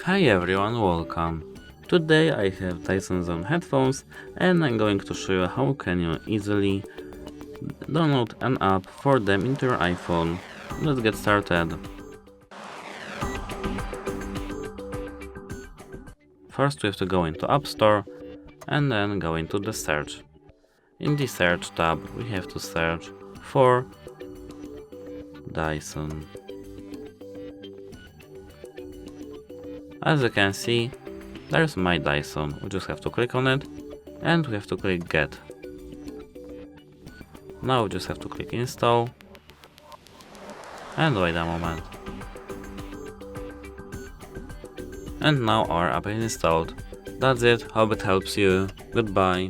Hi everyone, welcome. Today I have DYSON headphones and I'm going to show you how can you easily download an app for them into your iPhone. Let's get started. First we have to go into App Store and then go into the search. In the search tab we have to search for DYSON. As you can see, there's my DYSON. We just have to click on it and we have to click Get. Now we just have to click Install and wait a moment. And now our app is installed. That's it, hope it helps you. Goodbye.